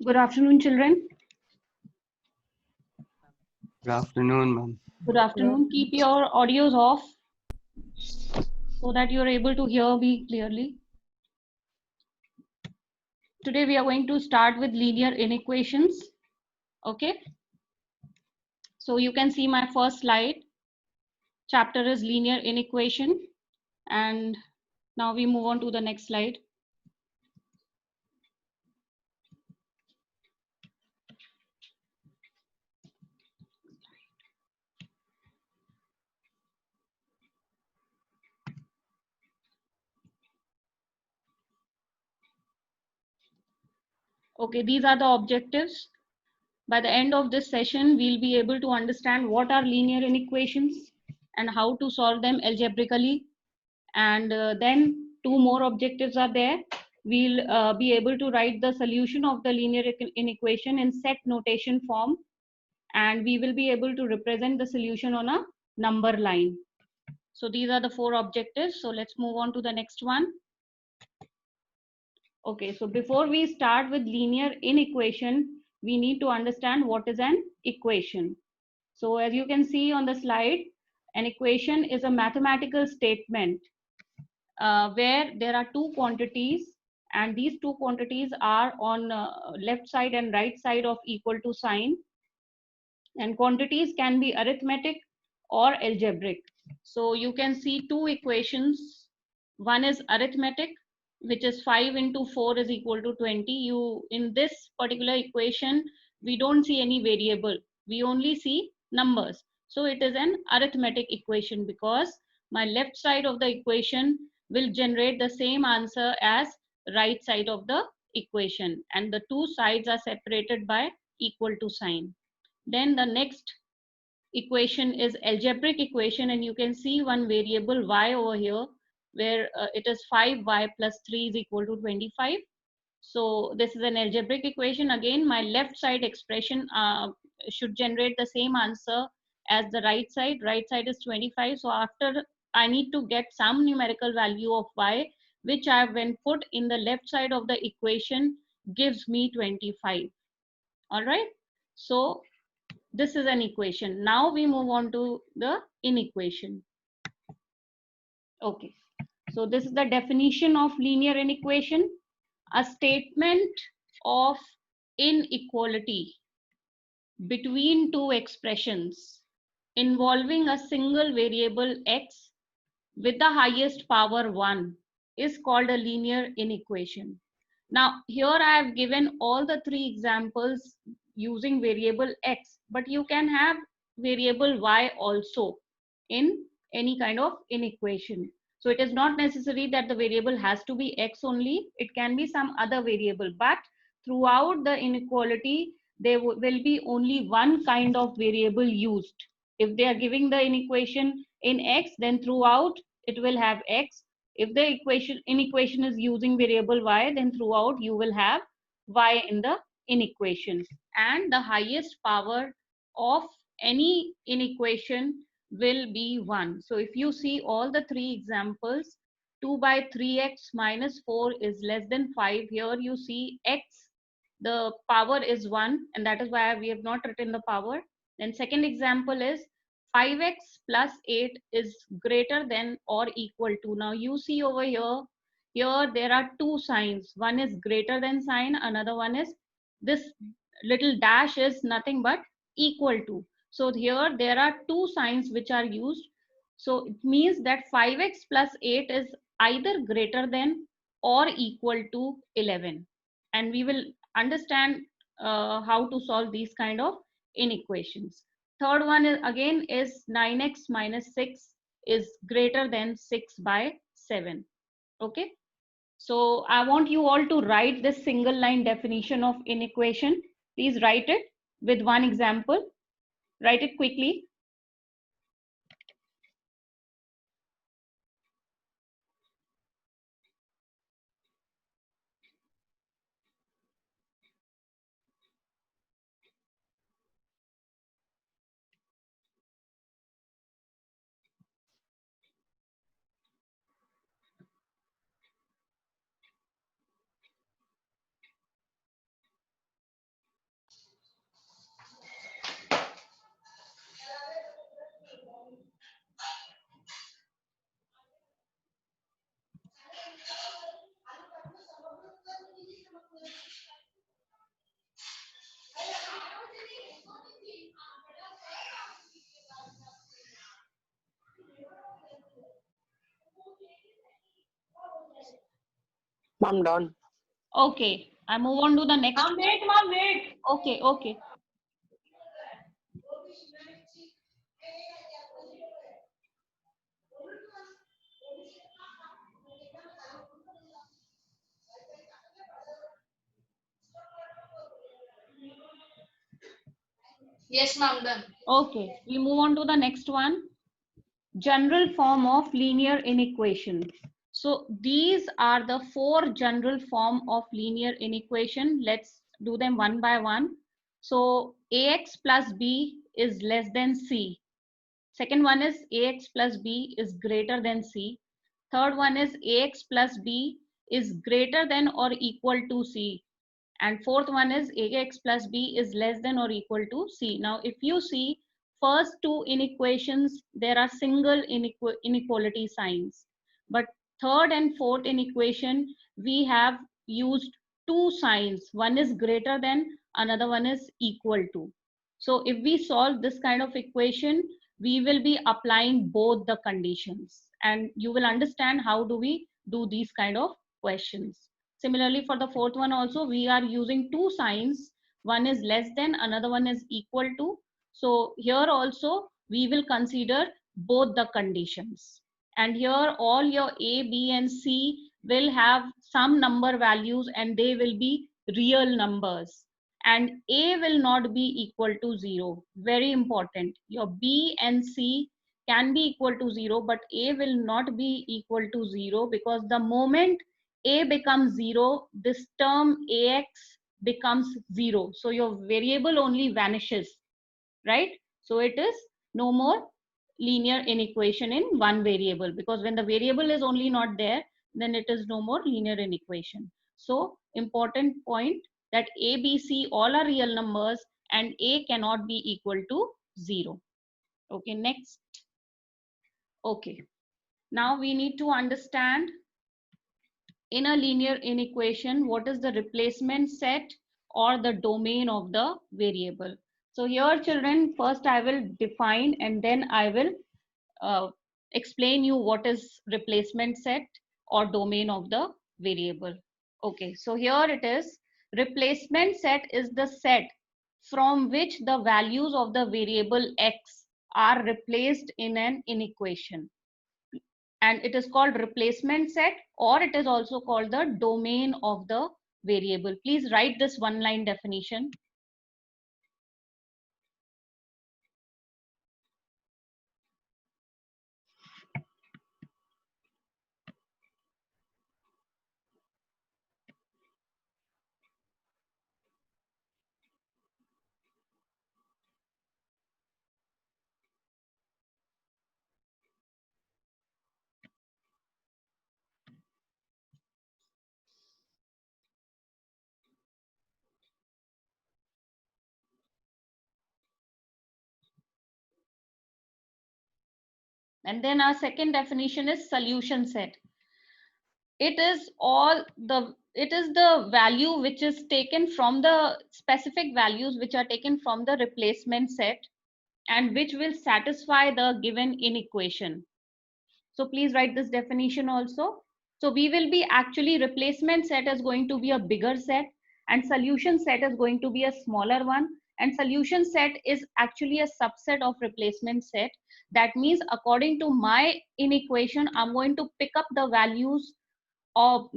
Good afternoon, children. Good afternoon, ma'am. Good afternoon. Keep your audios off so that you're able to hear me clearly. Today we are going to start with linear inequations. Okay. So you can see my first slide. Chapter is linear inequation. And now we move on to the next slide. Okay, these are the objectives. By the end of this session, we'll be able to understand what are linear inequations and how to solve them algebraically. And then two more objectives are there. We'll be able to write the solution of the linear inequation in set notation form, and we will be able to represent the solution on a number line. So these are the four objectives. So let's move on to the next one. Okay, so before we start with linear inequation, we need to understand what is an equation. So as you can see on the slide, an equation is a mathematical statement where there are two quantities, and these two quantities are on left side and right side of equal to sign, and quantities can be arithmetic or algebraic. So you can see two equations. One is arithmetic which is 5 into 4 is equal to 20. You, in this particular equation, we don't see any variable. We only see numbers. So it is an arithmetic equation because my left side of the equation will generate the same answer as right side of the equation. And the two sides are separated by equal to sign. Then the next equation is algebraic equation, and you can see one variable y over here where it is 5y plus 3 is equal to 25. So this is an algebraic equation. Again, my left side expression should generate the same answer as the right side. Right side is 25. So after I need to get some numerical value of y, which I have when put in the left side of the equation gives me 25. All right. So this is an equation. Now we move on to the inequation. Okay. So this is the definition of linear inequation. A statement of inequality between two expressions involving a single variable x with the highest power 1 is called a linear inequation. Now here I have given all the three examples using variable x, but you can have variable y also in any kind of inequation. So it is not necessary that the variable has to be x only, it can be some other variable, but throughout the inequality there will be only one kind of variable used. If they are giving the inequation in x, then throughout it will have x. If the inequation is using variable y, then throughout you will have y in the inequation. And the highest power of any inequation will be 1. So if you see all the three examples, 2 by 3x minus 4 is less than 5. Here you see x, the power is 1, and that is why we have not written the power. Then second example is 5x plus 8 is greater than or equal to. Now you see over here there are two signs. One is greater than sign, another one is this little dash is nothing but equal to. So here there are two signs which are used. So it means that 5x plus 8 is either greater than or equal to 11. And we will understand how to solve these kind of inequations. Third one is again is 9x minus 6 is greater than 6 by 7. Okay. So I want you all to write this single line definition of inequation. Please write it with one example. Write it quickly. I'm done. Okay, I move on to the next. Mom, wait. Okay, okay. Yes, ma'am, done. Okay, we move on to the next one. General form of linear inequation. So these are the four general form of linear inequation. Let's do them one by one. So ax plus b is less than c. Second one is ax plus b is greater than c. Third one is ax plus b is greater than or equal to c. And fourth one is ax plus b is less than or equal to c. Now if you see first two inequations, there are single inequality signs, but third and fourth inequation we have used two signs. One is greater than, another one is equal to. So if we solve this kind of equation, we will be applying both the conditions, and you will understand how do we do these kind of questions. Similarly, for the fourth one also, we are using two signs. One is less than, another one is equal to. So here also, we will consider both the conditions. And here all your A, B, and C will have some number values and they will be real numbers. And A will not be equal to 0. Very important. Your B and C can be equal to 0, but A will not be equal to 0, because the moment A becomes 0, this term AX becomes 0. So your variable only vanishes, right? So it is no more linear inequation in one variable, because when the variable is only not there, then it is no more linear inequation. So important point that A, B, C all are real numbers and A cannot be equal to 0. Okay, next. Okay, now we need to understand in a linear inequation what is the replacement set or the domain of the variable. So here children, first I will define and then I will explain you what is replacement set or domain of the variable. Okay, so here it is. Replacement set is the set from which the values of the variable x are replaced in an inequation, and it is called replacement set, or it is also called the domain of the variable. Please write this one line definition. And then our second definition is solution set. It is the value which is taken from the specific values which are taken from the replacement set and which will satisfy the given inequation. So please write this definition also. So we will be actually, replacement set is going to be a bigger set and solution set is going to be a smaller one. And solution set is actually a subset of replacement set. That means according to my inequation, I'm going to pick up the values of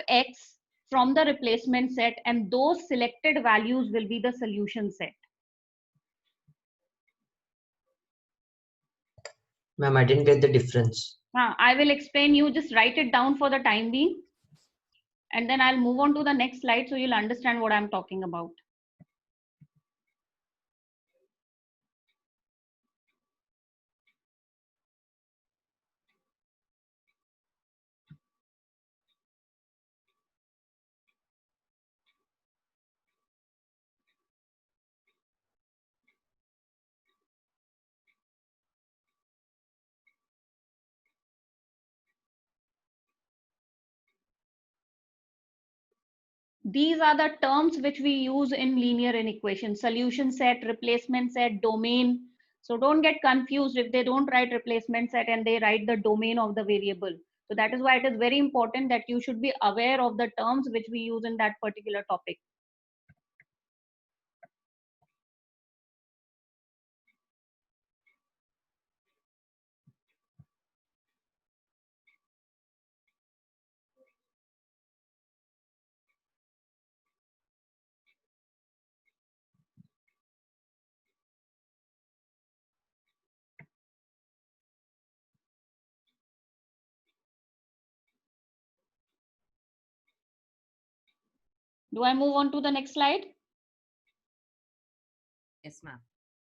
x from the replacement set, and those selected values will be the solution set. Ma'am, I didn't get the difference. I will explain you, just write it down for the time being, and then I'll move on to the next slide so you'll understand what I'm talking about. These are the terms which we use in linear inequation: solution set, replacement set, domain. So don't get confused if they don't write replacement set and they write the domain of the variable. So that is why it is very important that you should be aware of the terms which we use in that particular topic. Do I move on to the next slide? Yes, ma'am.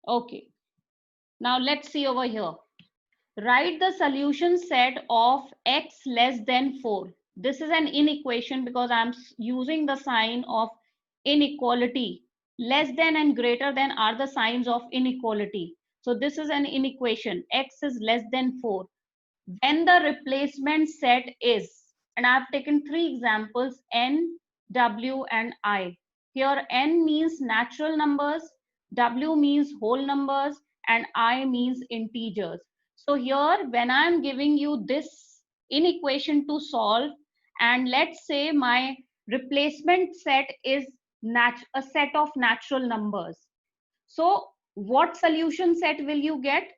Okay. Now let's see over here. Write the solution set of x less than 4. This is an inequation because I'm using the sign of inequality. Less than and greater than are the signs of inequality. So this is an inequation. X is less than 4. When the replacement set is, and I've taken 3 examples, n, w, and I. Here n means natural numbers, w means whole numbers, and I means integers. So here when I'm giving you this inequation to solve, and let's say my replacement set is a set of natural numbers. So what solution set will you get?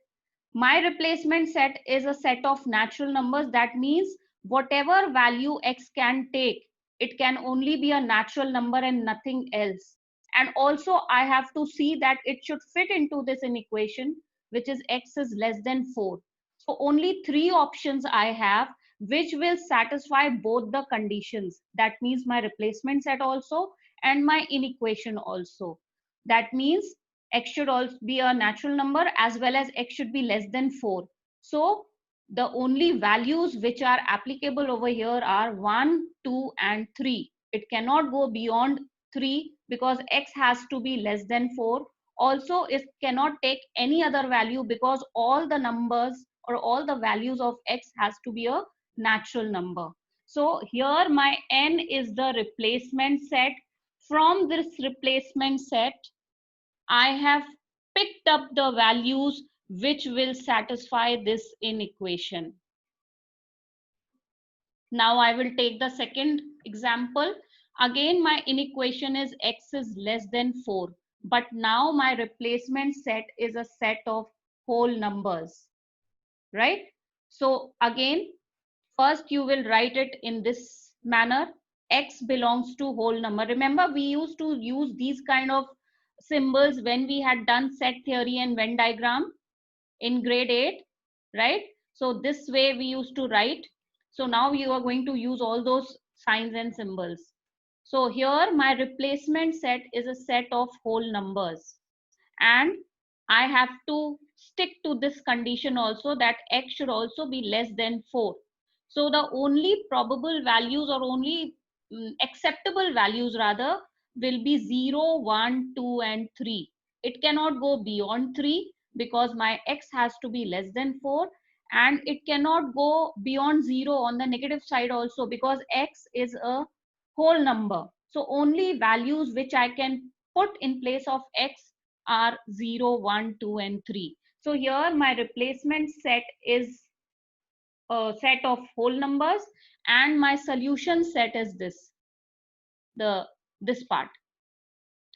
My replacement set is a set of natural numbers. That means whatever value x can take, it can only be a natural number and nothing else. And also I have to see that it should fit into this inequation, which is x is less than 4. So only 3 options I have which will satisfy both the conditions. That means my replacement set also and my inequation also. That means x should also be a natural number as well as x should be less than 4. So the only values which are applicable over here are 1, 2 and 3. It cannot go beyond 3 because x has to be less than 4. Also it cannot take any other value because all the numbers or all the values of x has to be a natural number. So here my n is the replacement set. From this replacement set, I have picked up the values which will satisfy this inequation. Now I will take the second example. Again, my inequation is x is less than 4. But now my replacement set is a set of whole numbers, right? So again, first you will write it in this manner. X belongs to whole number. Remember, we used to use these kind of symbols when we had done set theory and Venn diagram in grade 8, right? So this way we used to write. So now you are going to use all those signs and symbols. So here my replacement set is a set of whole numbers, and I have to stick to this condition also, that x should also be less than 4. So the only probable values, or only acceptable values rather, will be 0, 1, 2 and 3. It cannot go beyond 3 because my x has to be less than 4, and it cannot go beyond 0 on the negative side also because x is a whole number. So only values which I can put in place of x are 0, 1, 2 and 3. So here my replacement set is a set of whole numbers, and my solution set is this part.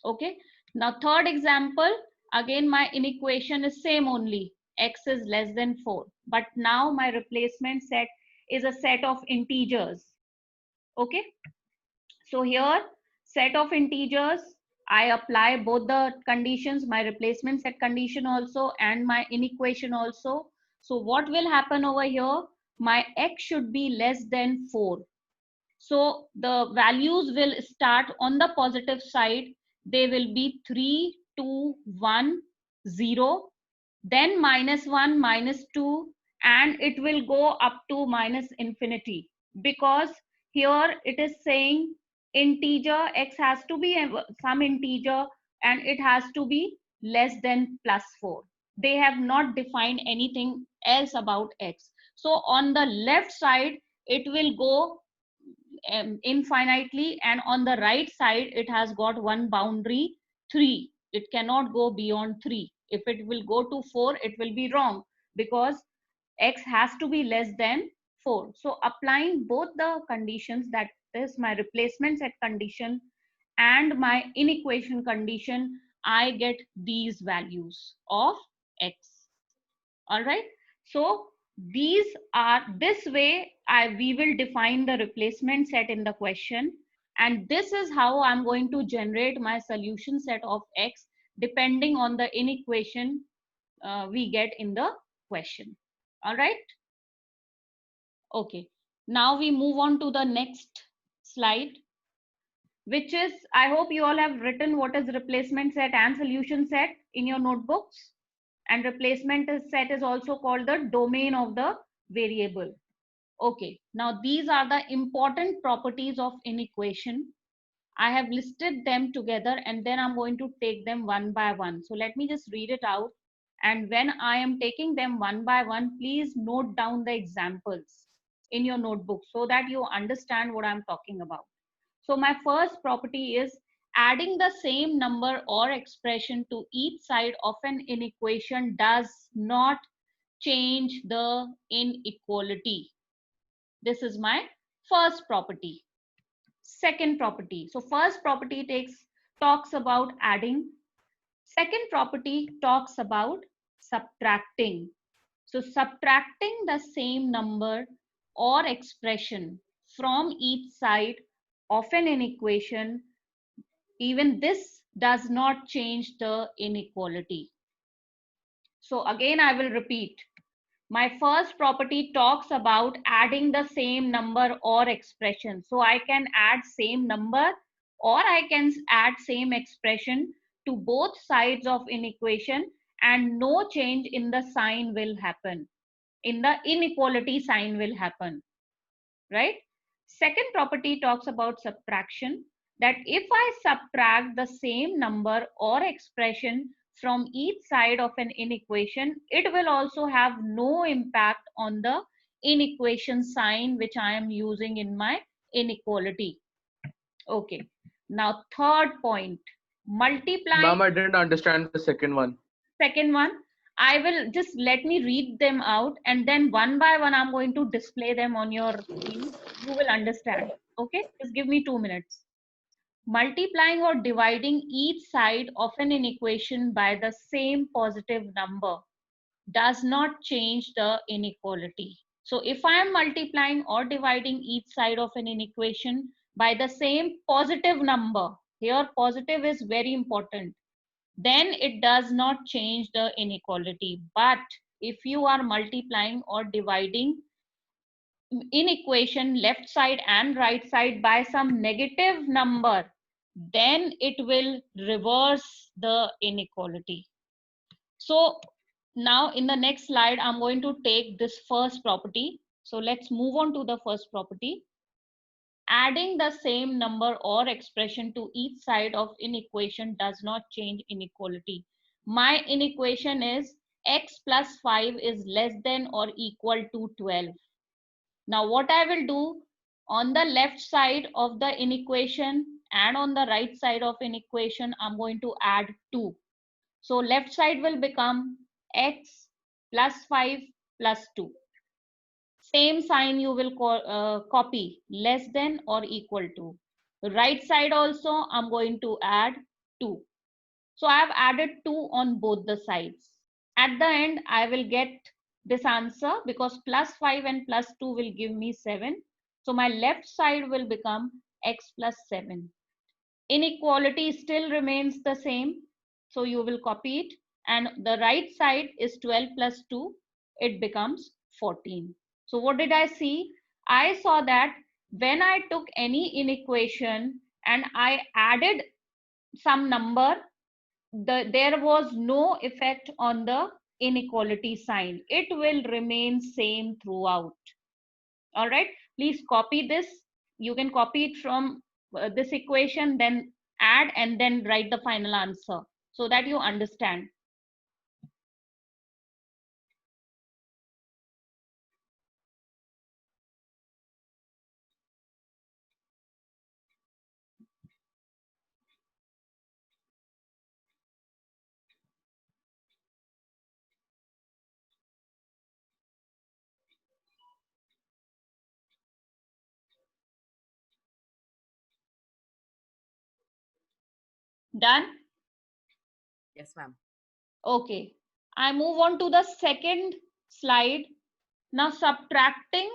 Okay. Now third example, again my inequation is same only, x is less than 4. But now my replacement set is a set of integers. Okay. So here, set of integers, I apply both the conditions, my replacement set condition also and my inequation also. So what will happen over here? My x should be less than 4. So the values will start on the positive side. They will be 3, 2, 1, 0, then -1, -2, and it will go up to minus infinity, because here it is saying integer x has to be some integer and it has to be less than +4. They have not defined anything else about x. So on the left side it will go infinitely, and on the right side it has got one boundary, 3. It cannot go beyond 3. If it will go to 4, it will be wrong because x has to be less than 4. So applying both the conditions, that is my replacement set condition and my inequation condition, I get these values of x. All right. So these are, this way we will define the replacement set in the question, and this is how I'm going to generate my solution set of x depending on the inequation we get in the question. All right. Okay. Now we move on to the next slide, which is, I hope you all have written what is replacement set and solution set in your notebooks. And replacement set is also called the domain of the variable. Okay, now these are the important properties of inequation. I have listed them together and then I'm going to take them one by one. So let me just read it out. And when I am taking them one by one, please note down the examples in your notebook so that you understand what I'm talking about. So my first property is adding the same number or expression to each side of an inequation does not change the inequality. This is my first property. Second property. So first property talks about adding. Second property talks about subtracting. So subtracting the same number or expression from each side of an inequation, even this does not change the inequality. So again, I will repeat. My first property talks about adding the same number or expression. So I can add same number or I can add same expression to both sides of an equation and no change in the sign will happen. In the inequality sign will happen, right? Second property talks about subtraction, that if I subtract the same number or expression from each side of an inequation, it will also have no impact on the inequation sign which I am using in my inequality. Okay. Now third point, multiplying. Ma'am, I didn't understand the second one. Second one, I will just let me read them out and then one by one I'm going to display them on your screen. You will understand. Okay, just give me 2 minutes. Multiplying or dividing each side of an equation by the same positive number does not change the inequality. So if I am multiplying or dividing each side of an equation by the same positive number, here positive is very important, then it does not change the inequality. But if you are multiplying or dividing in equation left side and right side by some negative number, then it will reverse the inequality. So now in the next slide, I'm going to take this first property. So let's move on to the first property. Adding the same number or expression to each side of an equation does not change inequality. My inequation is x plus 5 is less than or equal to 12. Now what I will do, on the left side of the inequation and on the right side of an equation, I'm going to add 2. So left side will become x plus 5 plus 2. Same sign you will copy, less than or equal to. Right side also I'm going to add 2. So I have added 2 on both the sides. At the end I will get this answer because plus 5 and plus 2 will give me 7. So my left side will become x plus 7. Inequality still remains the same. So you will copy it, and the right side is 12 plus 2. It becomes 14. So what did I see? I saw that when I took any inequation and I added some number, there was no effect on the inequality sign. It will remain same throughout. All right, please copy this. You can copy it from this equation, then add and then write the final answer so that you understand. Done? Yes, ma'am. Okay, I move on to the second slide. Now subtracting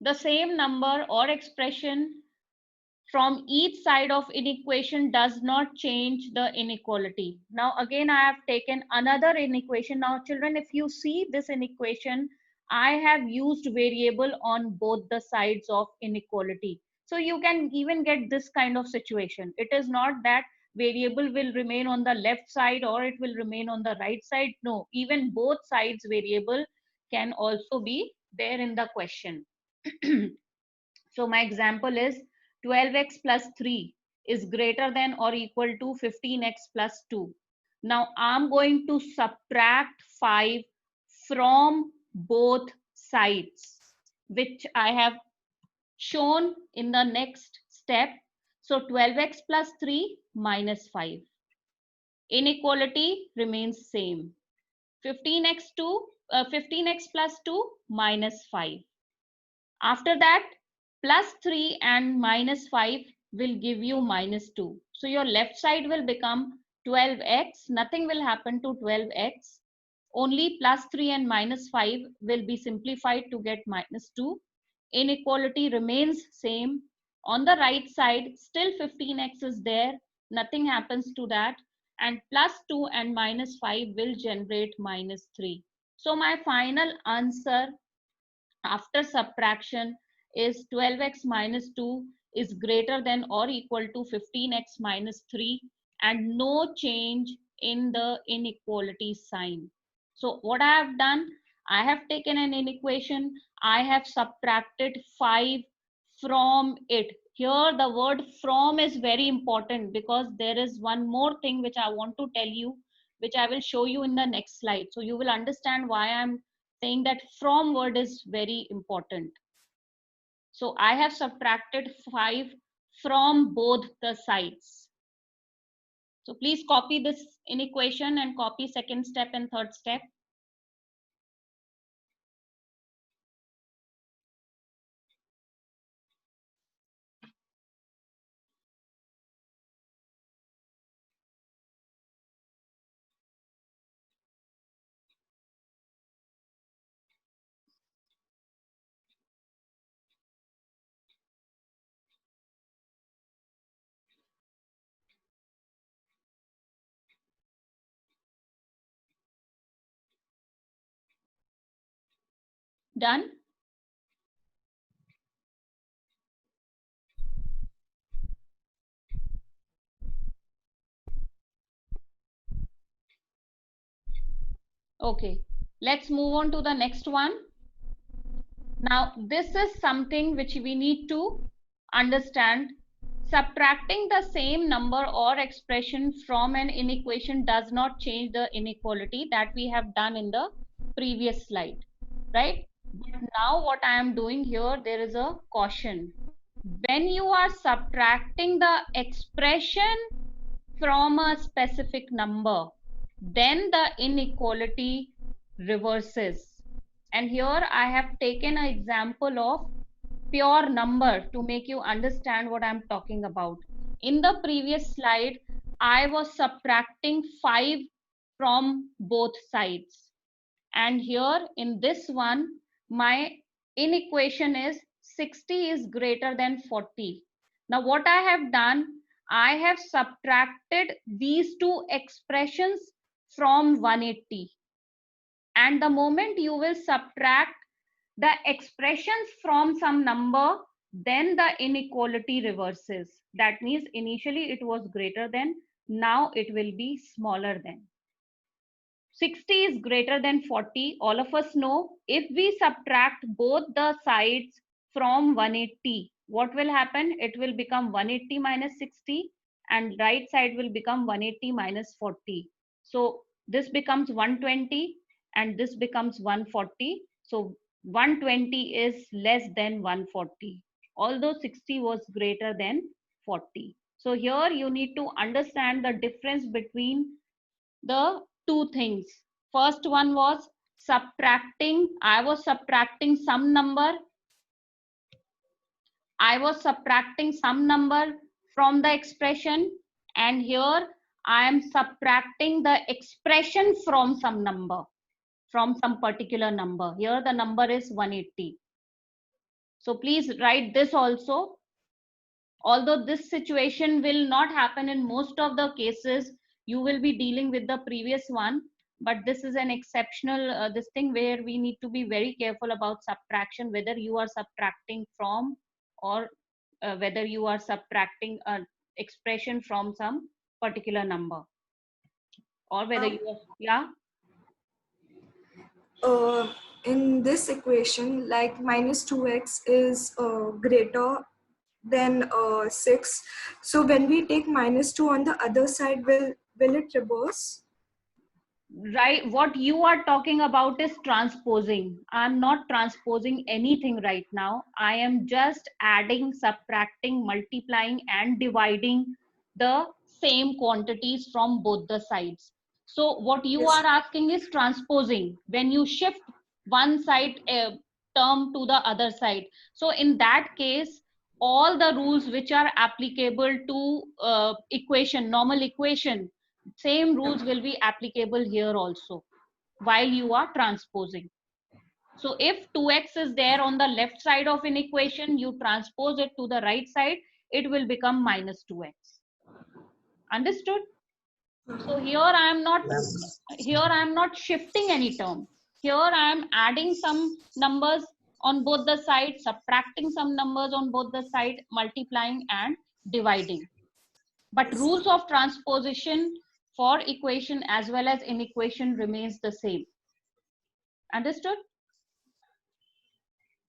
the same number or expression from each side of an equation does not change the inequality. Now again I have taken another inequation. Now children, if you see this inequation, I have used variable on both the sides of inequality. So you can even get this kind of situation. It is not that variable will remain on the left side or it will remain on the right side. No, even both sides variable can also be there in the question. So my example is 12x plus 3 is greater than or equal to 15x plus 2. Now I'm going to subtract 5 from both sides, which I have shown in the next step. So 12x plus 3 minus 5. Inequality remains same. 15x plus 2 minus 5. After that, plus 3 and minus 5 will give you minus 2. So your left side will become 12x. Nothing will happen to 12x. Only plus 3 and minus 5 will be simplified to get minus 2. Inequality remains same. On the right side, still 15x is there. Nothing happens to that. And plus 2 and minus 5 will generate minus 3. So my final answer after subtraction is 12x minus 2 is greater than or equal to 15x minus 3 and no change in the inequality sign. So what I have done, I have taken an inequation, I have subtracted 5 from it. Here the word from is very important because there is one more thing which I want to tell you, which I will show you in the next slide. So you will understand why I'm saying that from word is very important. So I have subtracted 5 from both the sides. So please copy this inequation and copy second step and third step. Done? Okay, let's move on to the next one. Now, this is something which we need to understand. Subtracting the same number or expression from an inequation does not change the inequality that we have done in the previous slide, right? But now what I am doing here, there is a caution. When you are subtracting the expression from a specific number, then the inequality reverses. And here I have taken an example of pure number to make you understand what I'm talking about. In the previous slide, I was subtracting 5 from both sides. And here in this one, my inequation is 60 is greater than 40. Now what I have done, I have subtracted these two expressions from 180. And the moment you will subtract the expressions from some number, then the inequality reverses. That means initially it was greater than, now it will be smaller than. 60 is greater than 40. All of us know if we subtract both the sides from 180, what will happen? It will become 180 minus 60 and right side will become 180 minus 40. So this becomes 120 and this becomes 140. So 120 is less than 140, although 60 was greater than 40. So here you need to understand the difference between the two things. First one was subtracting. I was subtracting some number. I was subtracting some number from the expression, and here I am subtracting the expression from some number, from some particular number. Here the number is 180. So please write this also. Although this situation will not happen in most of the cases, you will be dealing with the previous one, but this is an exceptional this thing where we need to be very careful about subtraction, whether you are subtracting from or whether you are subtracting an expression from some particular number, or whether you are, yeah. In this equation, like minus 2x is greater than 6. So when we take minus 2 on the other side, will it reverse? Right, what you are talking about is transposing. I'm not transposing anything right now. I am just adding, subtracting, multiplying and dividing the same quantities from both the sides. So what you Yes. are asking is transposing. When you shift one side, term to the other side. So in that case, all the rules which are applicable to equation, normal equation, same rules will be applicable here also while you are transposing. So if 2x is there on the left side of an equation, you transpose it to the right side, it will become minus 2x. Understood? So here I am not shifting any term. Here I am adding some numbers on both the sides, subtracting some numbers on both the side, multiplying and dividing. But rules of transposition for equation as well as in equation remains the same. Understood?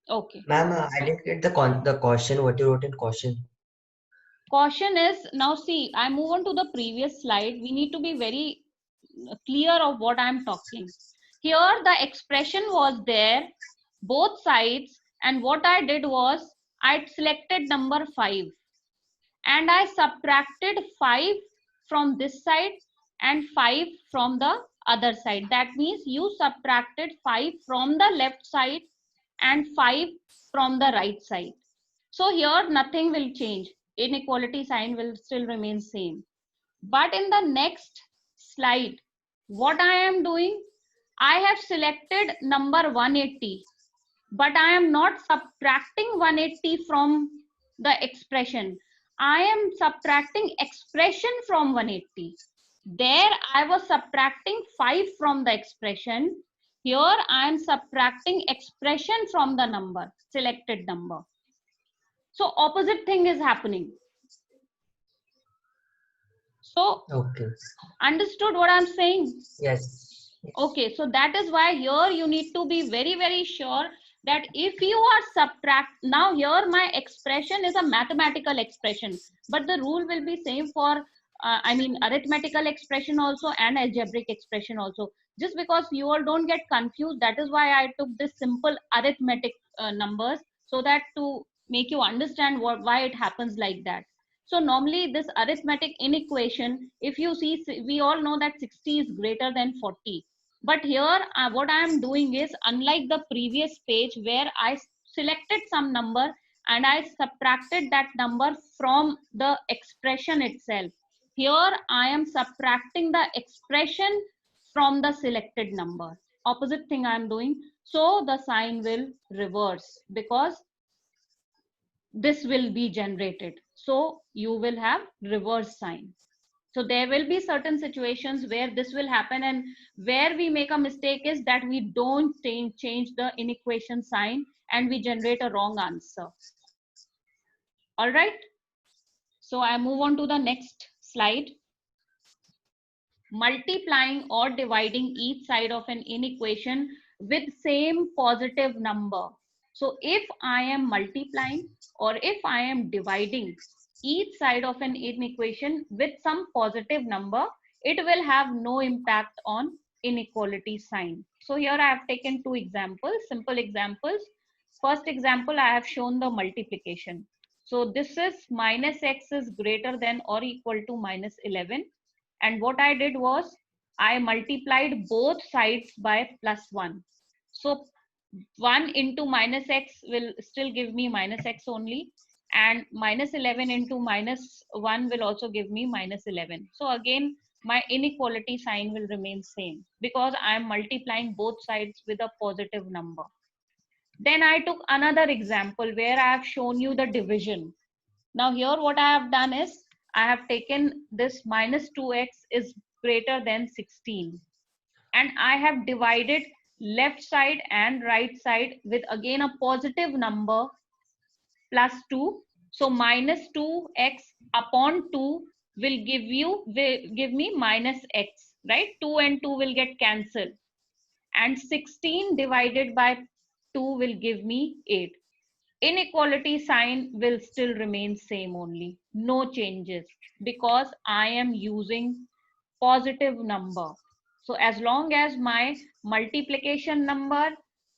Okay. Ma'am, I didn't get the caution. What you wrote in caution? Caution is, now see, I move on to the previous slide. We need to be very clear of what I'm talking. Here the expression was there, both sides, and what I did was I selected number 5 and I subtracted 5 from this side and 5 from the other side. That means you subtracted 5 from the left side and 5 from the right side. So here nothing will change. Inequality sign will still remain same. But in the next slide, what I am doing, I have selected number 180, but I am not subtracting 180 from the expression. I am subtracting expression from 180. There I was subtracting 5 from the expression. Here I am subtracting expression from the number, selected number. So opposite thing is happening. So Okay. understood what I'm saying? Yes. Okay, so that is why here you need to be very, very sure that if you are now here my expression is a mathematical expression, but the rule will be same for, arithmetical expression also and algebraic expression also. Just because you all don't get confused, that is why I took this simple arithmetic numbers, so that to make you understand why it happens like that. So normally this arithmetic inequation, if you see, we all know that 60 is greater than 40. But here what I am doing is, unlike the previous page where I selected some number and I subtracted that number from the expression itself. Here I am subtracting the expression from the selected number. Opposite thing I am doing. So the sign will reverse because this will be generated. So you will have reverse sign. So there will be certain situations where this will happen, and where we make a mistake is that we don't change the inequation sign and we generate a wrong answer. All right. So I move on to the next slide. Multiplying or dividing each side of an inequation with same positive number. So if I am multiplying or if I am dividing each side of an inequation with some positive number, it will have no impact on inequality sign. So here I have taken two examples, simple examples. First example, I have shown the multiplication. So this is minus x is greater than or equal to minus 11. And what I did was I multiplied both sides by +1. So 1 into minus x will still give me minus x only, and minus 11 into minus 1 will also give me minus 11. So again my inequality sign will remain same because I am multiplying both sides with a positive number. Then I took another example where I have shown you the division. Now here what I have done is I have taken this minus 2x is greater than 16, and I have divided left side and right side with again a positive number +2. So minus 2x upon 2 will give me minus x, right? 2 and 2 will get cancelled, and 16 divided by 2 will give me 8. Inequality sign will still remain same only, no changes, because I am using positive number. So as long as my multiplication number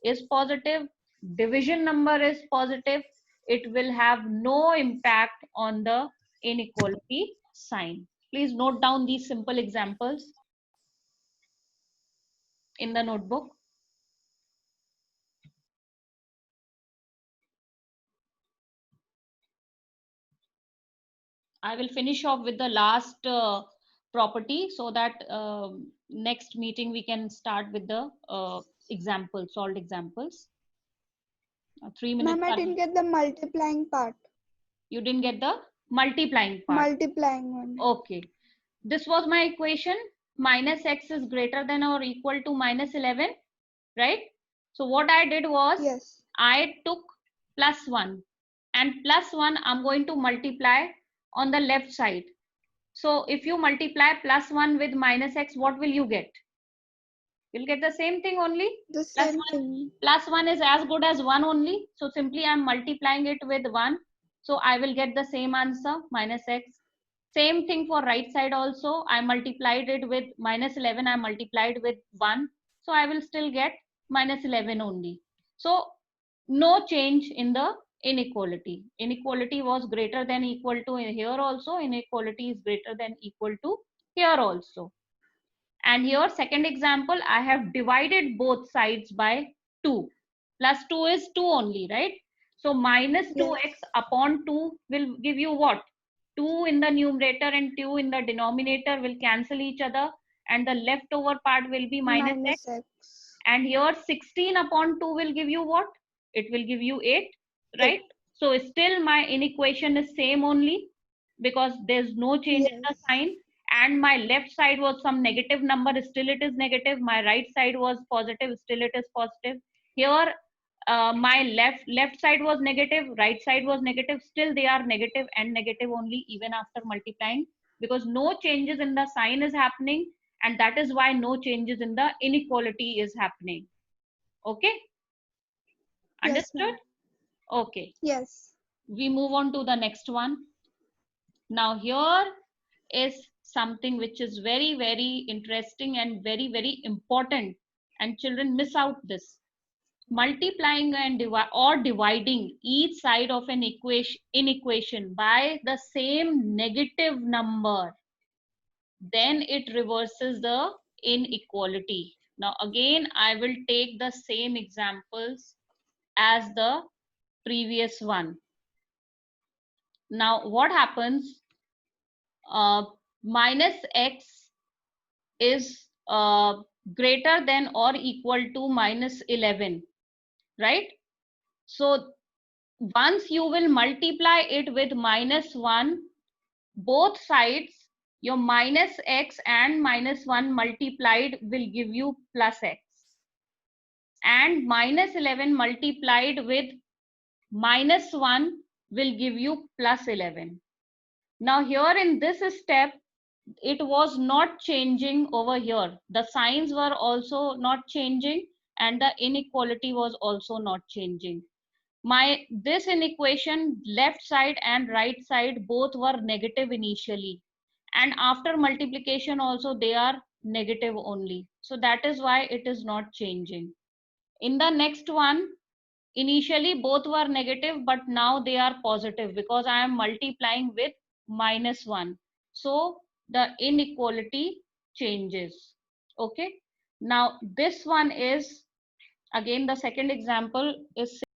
is positive, division number is positive, it will have no impact on the inequality sign. Please note down these simple examples in the notebook. I will finish off with the last property so that next meeting we can start with the examples, solved examples. 3 minutes. Ma'am, I didn't get the multiplying part. You didn't get the multiplying part. Multiplying one. Okay. This was my equation. Minus x is greater than or equal to minus 11, right? So what I did was, Yes. I took plus 1 and plus 1 I'm going to multiply on the left side. So if you multiply plus 1 with minus x, what will you get? You'll get the same thing only. The Plus same 1, thing. plus 1 is as good as 1 only. So simply I'm multiplying it with 1. So I will get the same answer, minus x. Same thing for right side also. I multiplied it with minus 11. I multiplied with 1. So I will still get minus 11 only. So no change in the inequality. Inequality was greater than equal to here also. Inequality is greater than equal to here also. And here, second example, I have divided both sides by 2. Plus 2 is 2 only, right? So minus 2x upon 2 will give you what? 2 in the numerator and 2 in the denominator will cancel each other. And the leftover part will be minus x. And here 16 upon 2 will give you what? It will give you 8, right? So still my inequation is same only because there's no change in the sign. And my left side was some negative number, still it is negative. My right side was positive, still it is positive. Here my left side was negative, right side was negative, still they are negative and negative only even after multiplying, because no changes in the sign is happening, and that is why no changes in the inequality is happening. Okay, understood? Okay, Yes. we move on to the next one. Now here is something which is very, very interesting and very, very important, and children miss out this. Multiplying and dividing each side of an equation by the same negative number, then it reverses the inequality. Now again, I will take the same examples as the previous one. Now what happens? Minus x is greater than or equal to minus 11, right? So once you will multiply it with minus 1, both sides, your minus x and minus 1 multiplied will give you plus x. And minus 11 multiplied with minus 1 will give you plus 11. Now here in this step, it was not changing over here. The signs were also not changing and the inequality was also not changing. This inequation, left side and right side both were negative initially, and after multiplication also they are negative only. So that is why it is not changing. In the next one, initially both were negative, but now they are positive because I am multiplying with minus 1. So the inequality changes. Okay. Now this one is, again, the second example is